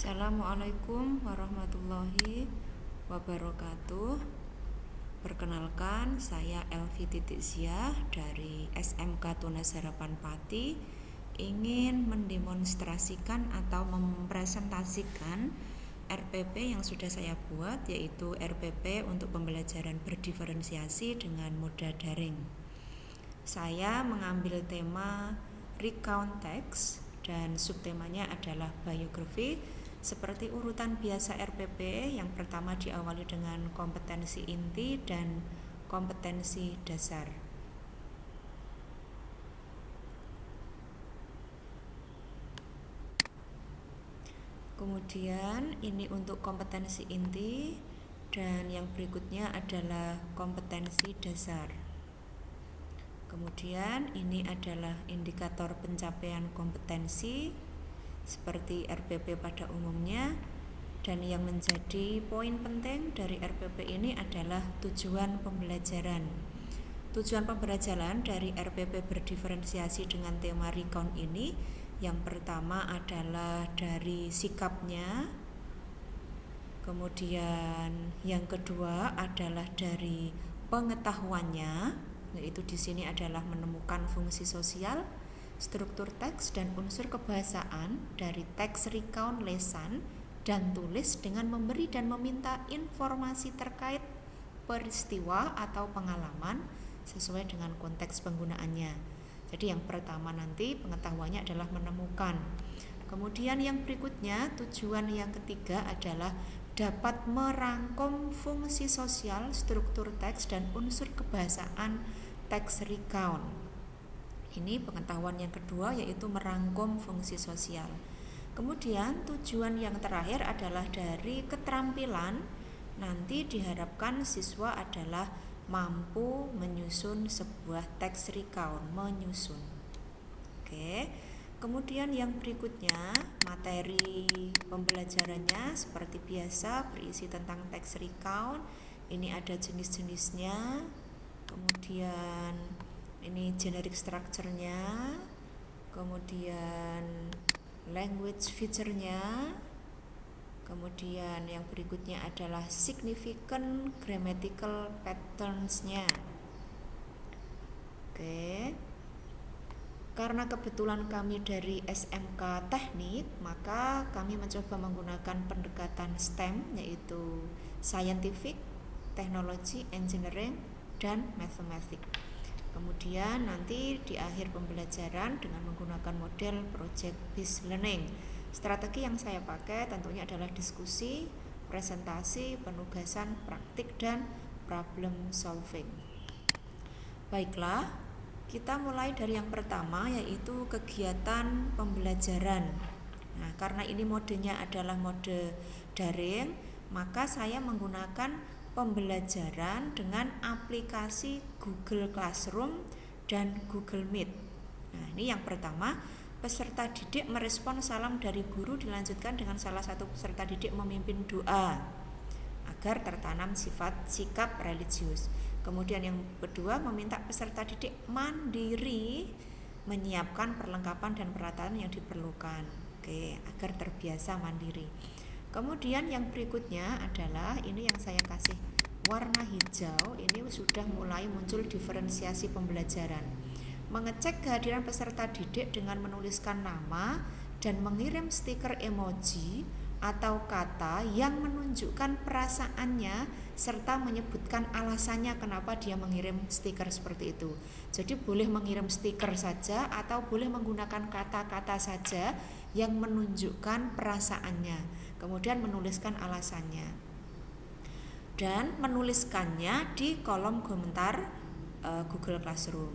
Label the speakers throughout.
Speaker 1: Assalamualaikum warahmatullahi wabarakatuh. Perkenalkan, saya Elvi Titizia dari SMK Tunas Harapan Pati ingin mendemonstrasikan atau mempresentasikan RPP yang sudah saya buat, yaitu RPP untuk pembelajaran berdiferensiasi dengan moda daring. Saya mengambil tema recount text dan subtemanya adalah biografi. Seperti urutan biasa RPP, yang pertama diawali dengan kompetensi inti dan kompetensi dasar. Kemudian ini untuk kompetensi inti, dan yang berikutnya adalah kompetensi dasar. Kemudian ini adalah indikator pencapaian kompetensi seperti RPP pada umumnya, dan yang menjadi poin penting dari RPP ini adalah tujuan pembelajaran. Tujuan pembelajaran dari RPP berdiferensiasi dengan tema recount ini, yang pertama adalah dari sikapnya, kemudian yang kedua adalah dari pengetahuannya, yaitu di sini adalah menemukan fungsi sosial, struktur teks dan unsur kebahasaan dari teks recount lesan dan tulis dengan memberi dan meminta informasi terkait peristiwa atau pengalaman sesuai dengan konteks penggunaannya. Jadi yang pertama nanti pengetahuannya adalah menemukan. Kemudian yang berikutnya, tujuan yang ketiga adalah dapat merangkum fungsi sosial, struktur teks dan unsur kebahasaan teks recount. Ini pengetahuan yang kedua, yaitu merangkum fungsi sosial. Kemudian tujuan yang terakhir adalah dari keterampilan. Nanti diharapkan siswa adalah mampu menyusun sebuah teks recount, menyusun. Oke. Kemudian yang berikutnya, materi pembelajarannya seperti biasa berisi tentang teks recount. Ini ada jenis-jenisnya. Kemudian ini generic structure-nya, kemudian language feature-nya, kemudian yang berikutnya adalah significant grammatical patterns-nya. Oke. Karena kebetulan kami dari SMK Teknik, maka kami mencoba menggunakan pendekatan STEM, yaitu scientific, technology, engineering, dan mathematics. Kemudian nanti di akhir pembelajaran dengan menggunakan model project based learning. Strategi yang saya pakai tentunya adalah diskusi, presentasi, penugasan, praktik, dan problem solving. Baiklah, kita mulai dari yang pertama, yaitu kegiatan pembelajaran. Nah, karena ini modenya adalah mode daring, maka saya menggunakan pembelajaran dengan aplikasi Google Classroom dan Google Meet. Nah, ini yang pertama, peserta didik merespon salam dari guru, dilanjutkan dengan salah satu peserta didik memimpin doa agar tertanam sikap religius. Kemudian yang kedua, meminta peserta didik mandiri menyiapkan perlengkapan dan peralatan yang diperlukan. Oke, agar terbiasa mandiri. Kemudian yang berikutnya adalah ini yang saya kasih warna hijau, ini sudah mulai muncul diferensiasi pembelajaran. Mengecek kehadiran peserta didik dengan menuliskan nama dan mengirim stiker emoji atau kata yang menunjukkan perasaannya serta menyebutkan alasannya kenapa dia mengirim stiker seperti itu. Jadi boleh mengirim stiker saja atau boleh menggunakan kata-kata saja yang menunjukkan perasaannya. Kemudian menuliskan alasannya dan menuliskannya di kolom komentar Google Classroom.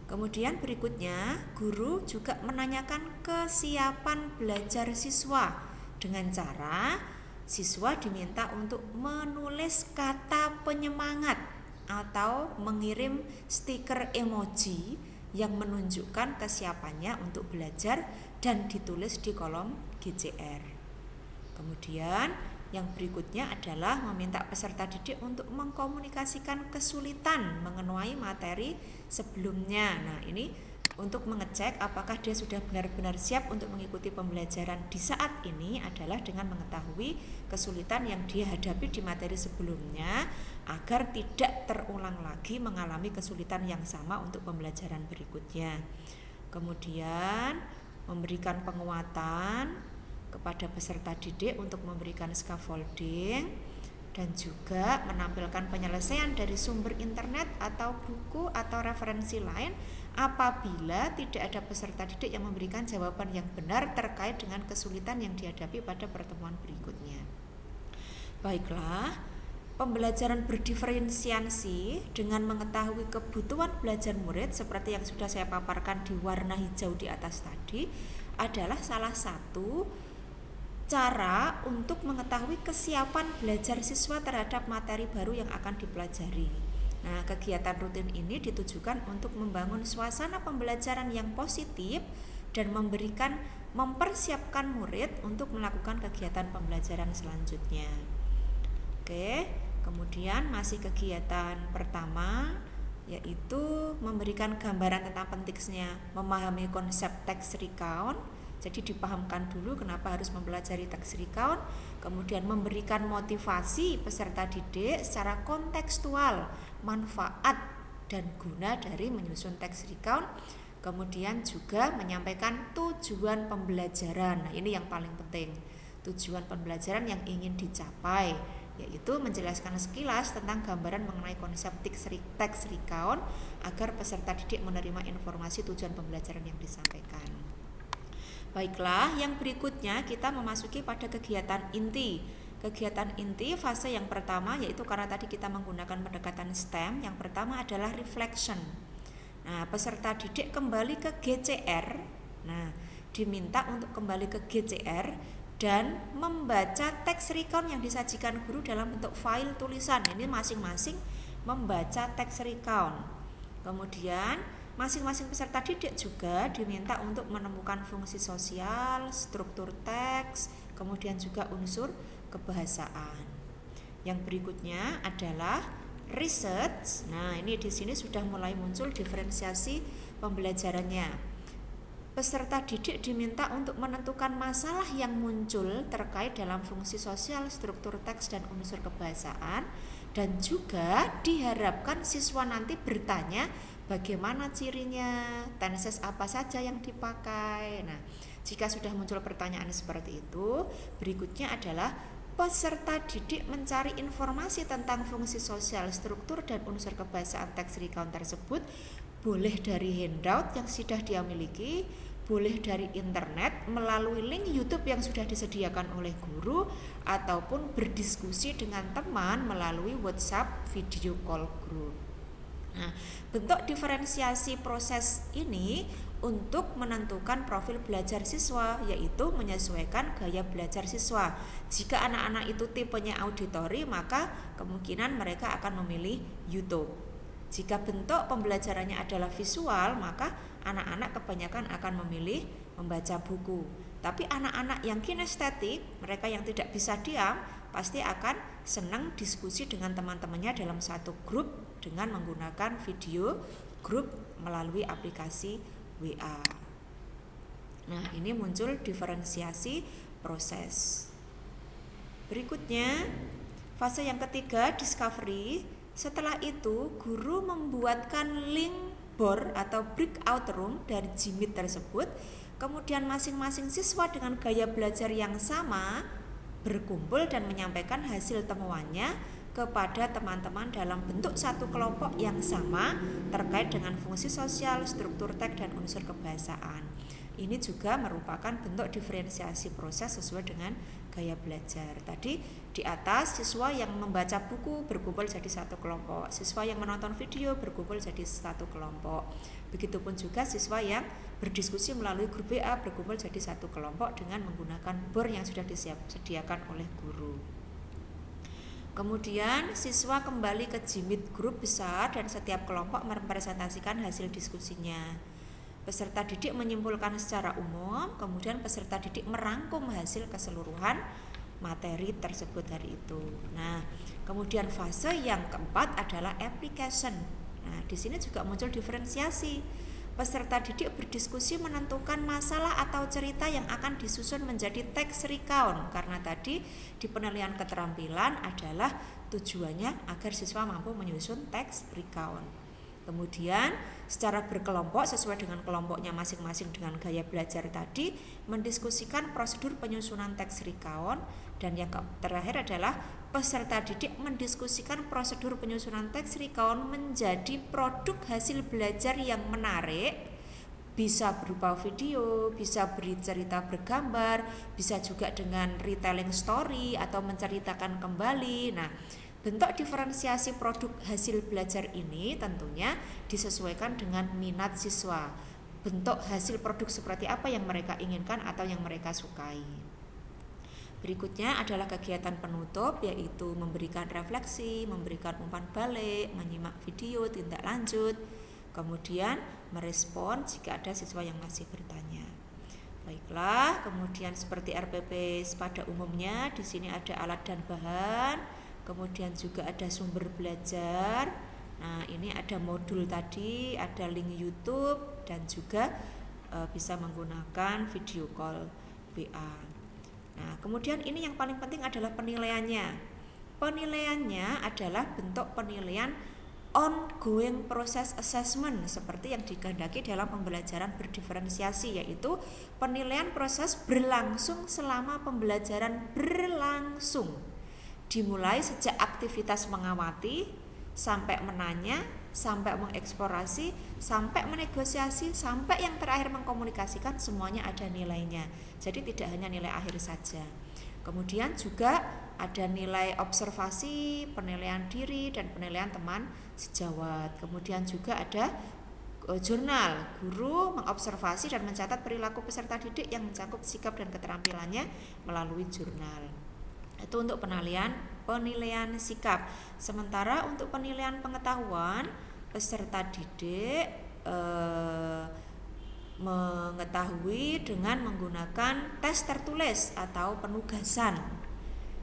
Speaker 1: Kemudian berikutnya, guru juga menanyakan kesiapan belajar siswa dengan cara siswa diminta untuk menulis kata penyemangat atau mengirim stiker emoji yang menunjukkan kesiapannya untuk belajar dan ditulis di kolom GCR. Kemudian yang berikutnya adalah meminta peserta didik untuk mengkomunikasikan kesulitan mengenai materi sebelumnya. Nah, ini untuk mengecek apakah dia sudah benar-benar siap untuk mengikuti pembelajaran di saat ini adalah dengan mengetahui kesulitan yang dia hadapi di materi sebelumnya agar tidak terulang lagi mengalami kesulitan yang sama untuk pembelajaran berikutnya. Kemudian memberikan penguatan kepada peserta didik untuk memberikan scaffolding dan juga menampilkan penyelesaian dari sumber internet atau buku atau referensi lain apabila tidak ada peserta didik yang memberikan jawaban yang benar terkait dengan kesulitan yang dihadapi pada pertemuan berikutnya. Baiklah, pembelajaran berdiferensiasi dengan mengetahui kebutuhan belajar murid seperti yang sudah saya paparkan di warna hijau di atas tadi adalah salah satu cara untuk mengetahui kesiapan belajar siswa terhadap materi baru yang akan dipelajari. Nah, kegiatan rutin ini ditujukan untuk membangun suasana pembelajaran yang positif dan mempersiapkan murid untuk melakukan kegiatan pembelajaran selanjutnya. Oke, kemudian masih kegiatan pertama yaitu memberikan gambaran tentang pentingnya memahami konsep text recount. Jadi dipahamkan dulu kenapa harus mempelajari text recount, kemudian memberikan motivasi peserta didik secara kontekstual, manfaat dan guna dari menyusun text recount, kemudian juga menyampaikan tujuan pembelajaran. Nah, ini yang paling penting, tujuan pembelajaran yang ingin dicapai, yaitu menjelaskan sekilas tentang gambaran mengenai konsep text recount agar peserta didik menerima informasi tujuan pembelajaran yang disampaikan. Baiklah, yang berikutnya kita memasuki pada kegiatan inti. Kegiatan inti fase yang pertama yaitu karena tadi kita menggunakan pendekatan STEM, yang pertama adalah reflection. Nah, peserta didik kembali ke GCR. Nah, diminta untuk kembali ke GCR dan membaca teks recount yang disajikan guru dalam bentuk file tulisan. Ini masing-masing membaca teks recount. Kemudian masing-masing peserta didik juga diminta untuk menemukan fungsi sosial, struktur teks, kemudian juga unsur kebahasaan. Yang berikutnya adalah research. Nah, ini di sini sudah mulai muncul diferensiasi pembelajarannya. Peserta didik diminta untuk menentukan masalah yang muncul terkait dalam fungsi sosial, struktur teks, dan unsur kebahasaan, dan juga diharapkan siswa nanti bertanya bagaimana cirinya, tenses apa saja yang dipakai. Nah, jika sudah muncul pertanyaan seperti itu, berikutnya adalah peserta didik mencari informasi tentang fungsi sosial, struktur, dan unsur kebahasaan teks recount tersebut, boleh dari handout yang sudah dia miliki, boleh dari internet melalui link YouTube yang sudah disediakan oleh guru, ataupun berdiskusi dengan teman melalui WhatsApp video call group. Nah, bentuk diferensiasi proses ini untuk menentukan profil belajar siswa, yaitu menyesuaikan gaya belajar siswa. Jika anak-anak itu tipenya auditori, maka kemungkinan mereka akan memilih YouTube. Jika bentuk pembelajarannya adalah visual, maka anak-anak kebanyakan akan memilih membaca buku. Tapi anak-anak yang kinestetik, mereka yang tidak bisa diam, pasti akan senang diskusi dengan teman-temannya dalam satu grup dengan menggunakan video grup melalui aplikasi WA. Nah, ini muncul diferensiasi proses. Berikutnya, fase yang ketiga, discovery. Setelah itu, guru membuatkan link board atau breakout room dari Jimit tersebut. Kemudian masing-masing siswa dengan gaya belajar yang sama berkumpul dan menyampaikan hasil temuannya kepada teman-teman dalam bentuk satu kelompok yang sama terkait dengan fungsi sosial, struktur teks, dan unsur kebahasaan. Ini juga merupakan bentuk diferensiasi proses sesuai dengan gaya belajar. Tadi di atas, siswa yang membaca buku berkumpul jadi satu kelompok, siswa yang menonton video berkumpul jadi satu kelompok. Begitupun juga siswa yang berdiskusi melalui grup WA berkumpul jadi satu kelompok dengan menggunakan board yang sudah disediakan oleh guru. Kemudian siswa kembali ke Jimit grup besar dan setiap kelompok merepresentasikan hasil diskusinya. Peserta didik menyimpulkan secara umum, kemudian peserta didik merangkum hasil keseluruhan materi tersebut hari itu. Nah, kemudian fase yang keempat adalah application. Nah, di sini juga muncul diferensiasi. peserta didik berdiskusi menentukan masalah atau cerita yang akan disusun menjadi teks recount, karena tadi di penilaian keterampilan adalah tujuannya agar siswa mampu menyusun teks recount. Kemudian secara berkelompok sesuai dengan kelompoknya masing-masing dengan gaya belajar tadi, mendiskusikan prosedur penyusunan teks recount. Dan yang terakhir adalah peserta didik mendiskusikan prosedur penyusunan teks recount menjadi produk hasil belajar yang menarik, bisa berupa video, bisa bercerita bergambar, bisa juga dengan retelling story atau menceritakan kembali. Nah, bentuk diferensiasi produk hasil belajar ini tentunya disesuaikan dengan minat siswa. Bentuk hasil produk seperti apa yang mereka inginkan atau yang mereka sukai. Berikutnya adalah kegiatan penutup, yaitu memberikan refleksi, memberikan umpan balik, menyimak video tindak lanjut, kemudian merespon jika ada siswa yang masih bertanya. Baiklah, kemudian seperti RPP pada umumnya, di sini ada alat dan bahan, kemudian juga ada sumber belajar. Nah, ini ada modul tadi, ada link YouTube, dan juga bisa menggunakan video call WA. Nah, kemudian ini yang paling penting adalah penilaiannya. Penilaiannya adalah bentuk penilaian ongoing process assessment seperti yang dikehendaki dalam pembelajaran berdiferensiasi, yaitu penilaian proses berlangsung selama pembelajaran berlangsung. Dimulai sejak aktivitas mengamati, sampai menanya, sampai mengeksplorasi, sampai menegosiasi, sampai yang terakhir mengkomunikasikan, semuanya ada nilainya. Jadi tidak hanya nilai akhir saja. Kemudian juga ada nilai observasi, penilaian diri, dan penilaian teman sejawat. Kemudian juga ada jurnal. Guru mengobservasi dan mencatat perilaku peserta didik yang mencakup sikap dan keterampilannya melalui jurnal. Itu untuk penilaian sikap. Sementara untuk penilaian pengetahuan, peserta didik mengetahui dengan menggunakan tes tertulis atau penugasan.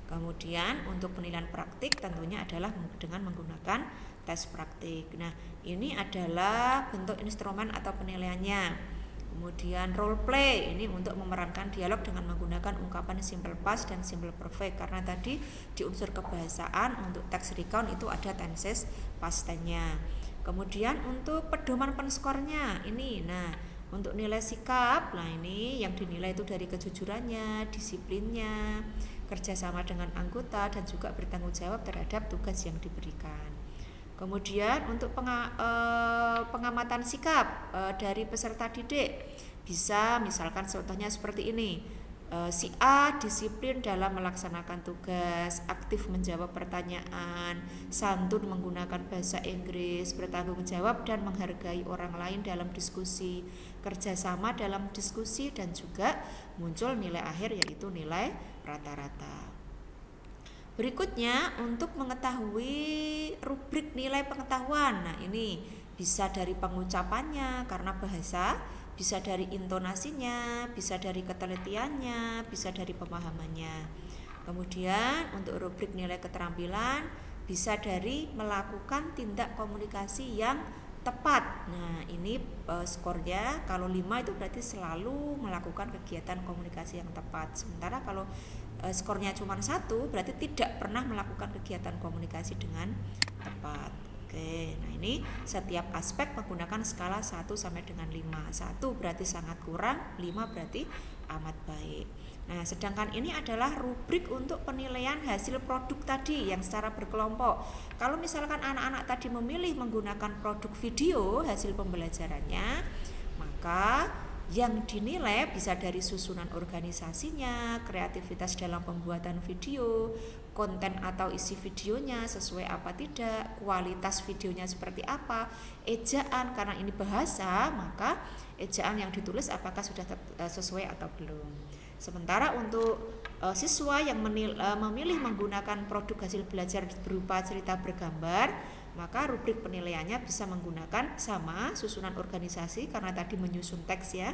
Speaker 1: Kemudian untuk penilaian praktik tentunya adalah dengan menggunakan tes praktik. Nah, ini adalah bentuk instrumen atau penilaiannya. Kemudian role play, ini untuk memerankan dialog dengan menggunakan ungkapan simple past dan simple perfect, karena tadi di unsur kebahasaan untuk text recount itu ada tenses past tense-nya. Kemudian untuk pedoman penskornya ini, nah untuk nilai sikap, nah ini yang dinilai itu dari kejujurannya, disiplinnya, kerjasama dengan anggota, dan juga bertanggung jawab terhadap tugas yang diberikan. Kemudian untuk pengamatan sikap dari peserta didik, bisa misalkan contohnya seperti ini. Si A disiplin dalam melaksanakan tugas, aktif menjawab pertanyaan, santun menggunakan bahasa Inggris, bertanggung jawab dan menghargai orang lain dalam diskusi, kerjasama dalam diskusi, dan juga muncul nilai akhir yaitu nilai rata-rata. Berikutnya untuk mengetahui rubrik nilai pengetahuan. Nah, ini bisa dari pengucapannya karena bahasa, bisa dari intonasinya, bisa dari ketelitiannya, bisa dari pemahamannya. Kemudian untuk rubrik nilai keterampilan bisa dari melakukan tindak komunikasi yang tepat. Nah, ini skornya kalau 5 itu berarti selalu melakukan kegiatan komunikasi yang tepat. Sementara kalau skornya cuma 1 berarti tidak pernah melakukan kegiatan komunikasi dengan tepat. Oke, nah ini setiap aspek menggunakan skala 1 sampai dengan 5. 1 berarti sangat kurang, 5 berarti amat baik. Nah, sedangkan ini adalah rubrik untuk penilaian hasil produk tadi yang secara berkelompok. Kalau misalkan anak-anak tadi memilih menggunakan produk video hasil pembelajarannya, maka yang dinilai bisa dari susunan organisasinya, kreativitas dalam pembuatan video, konten atau isi videonya sesuai apa tidak, kualitas videonya seperti apa, ejaan, karena ini bahasa, maka ejaan yang ditulis apakah sudah sesuai atau belum. Sementara untuk siswa yang memilih menggunakan produk hasil belajar berupa cerita bergambar, maka rubrik penilaiannya bisa menggunakan sama susunan organisasi karena tadi menyusun teks ya.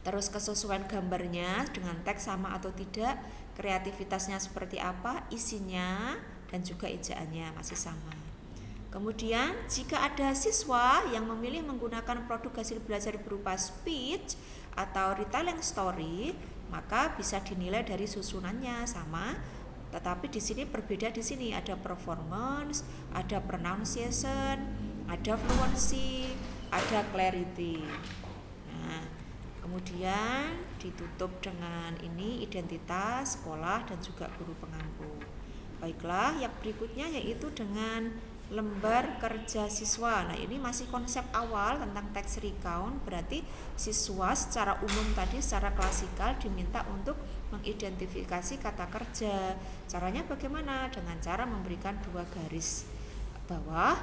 Speaker 1: Terus kesesuaian gambarnya dengan teks sama atau tidak, kreativitasnya seperti apa, isinya, dan juga ejaannya masih sama. Kemudian jika ada siswa yang memilih menggunakan produk hasil belajar berupa speech atau retelling story, maka bisa dinilai dari susunannya sama, tetapi di sini berbeda. Di sini ada performance, ada pronunciation, ada fluency, ada clarity. Nah, kemudian ditutup dengan ini identitas, sekolah, dan juga guru pengampu. Baiklah, yang berikutnya yaitu dengan lembar kerja siswa. Nah, ini masih konsep awal tentang text recount, berarti siswa secara umum tadi secara klasikal diminta untuk mengidentifikasi kata kerja. Caranya bagaimana? Dengan cara memberikan 2 garis bawah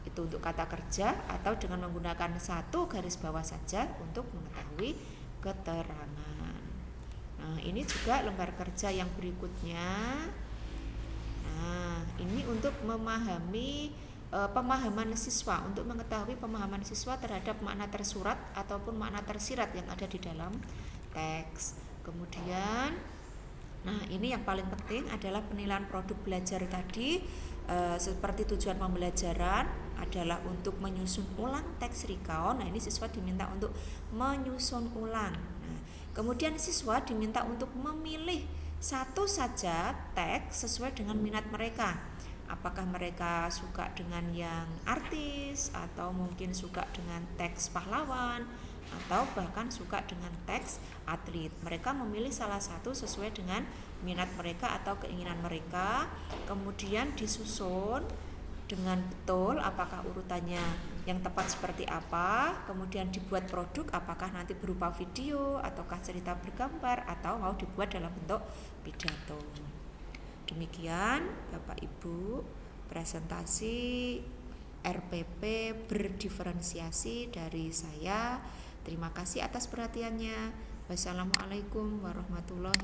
Speaker 1: itu untuk kata kerja, atau dengan menggunakan 1 garis bawah saja untuk mengetahui keterangan. Nah, ini juga lembar kerja yang berikutnya. Nah, ini untuk memahami pemahaman siswa, untuk mengetahui pemahaman siswa terhadap makna tersurat ataupun makna tersirat yang ada di dalam teks. Kemudian, nah ini yang paling penting adalah penilaian produk belajar tadi. Seperti tujuan pembelajaran adalah untuk menyusun ulang teks recount. Nah, ini siswa diminta untuk menyusun ulang. Nah, kemudian siswa diminta untuk memilih 1 saja teks sesuai dengan minat mereka. Apakah mereka suka dengan yang artis, atau mungkin suka dengan teks pahlawan, atau bahkan suka dengan teks atlet. Mereka memilih salah satu sesuai dengan minat mereka atau keinginan mereka. Kemudian disusun dengan betul, apakah urutannya yang tepat seperti apa. Kemudian dibuat produk, apakah nanti berupa video ataukah cerita bergambar, atau mau dibuat dalam bentuk pidato. Demikian Bapak Ibu presentasi RPP berdiferensiasi dari saya. Terima kasih atas perhatiannya. Wassalamualaikum warahmatullahi